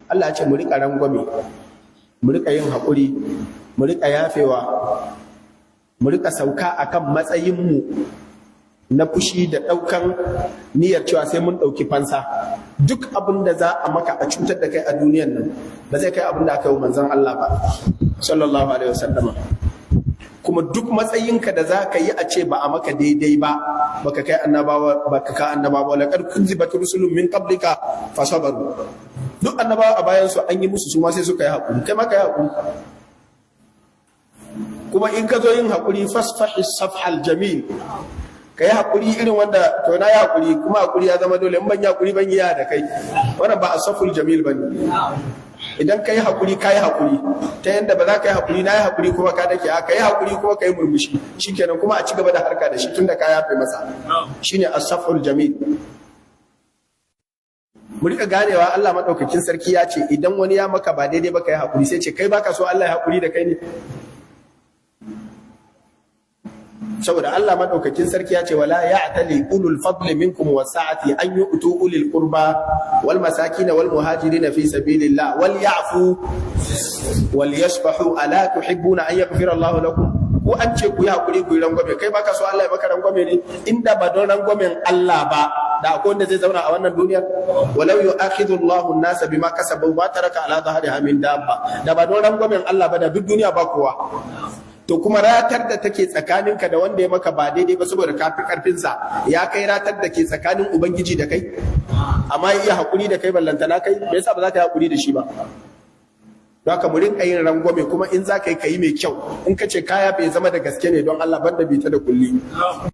Allah ya ce mu rika rangwame, mu rika yin haƙuri, mu rika yafewa, mu rika sauka akan matsayinmu na fushi da ɗaukan niyyar cewa sai mun ɗauki fansa. Duk abin da za a maka a cutar da kai a duniyan nan ba zai kai abin da aka yi manzon Allah ba sallallahu alaihi wasallama. Kuma duk matsayinka da za ka yi a ce ba a maka daidai ba, baka kai annabawa laqad kunzibat rusulun min qablika fasabaru. Duk annabawa a bayan su an yi musu, su ma sai suka yi haƙuri, kai ma ka yi haƙuri. Kuma in ka zo yin haƙuri fasfahi safhal jamil, ka yi haƙuri irin wanda to na yi haƙuri kuma haƙuri ya zama dole, in ban yi haƙuri ban yi da kai, wannan ba a safhul jamil ba ne. Idan ka yi haƙuri ka yi haƙuri ta yadda ba za ka yi haƙuri na yi haƙuri kuma ka dake, ka yi haƙuri kuma ka yi murmushi, shikenan kuma a ci gaba da harka da shi tunda ka yafe masa, shine as-safhul jamil. Mu rika ganewa Allah madaukakin sarki ya ce idan wani ya maka ba daidai ba ka yi haƙuri, sai ce kai baka so Allah ya haƙuri da kai ne? Saboda Allah madaukakin sarki ya ce wala ya'tali ulul fadli minkum wasa'ati an yu'tu ulil qurba wal masakin wal muhajirin fi sabilillah wal ya'fu wal yasfahu ala tuhibbuna an yaghfira Allah lakum. Ko an ce ku yi hakuri ku yi rangwame, kai baka so Allah ya maka rangwame ne? Inda ba don rangwamen Allah ba da akwai wanda zai zauna a wannan duniyar. Walau yu'akhidhu Allahu an-nasa bima kasabu ma taraka ala dhahriha min dabba. Da ba don rangwamen Allah ba da duk duniya ba kowa. To kuma ratar da take tsakaninka da wanda ya maka ba daidai ba saboda kafi karfinsa ya kai ratar da ke tsakanin ubangiji da kai, amma ya iya haƙuri da kai ballantana kai, me yasa ba za ka yi haƙuri da shi ba? Don haka mu rinka yin rangwame, kuma in za ka yi mai kyau, in ka ce kaya bai zama da gaske ne don Allah banda bita da kulli.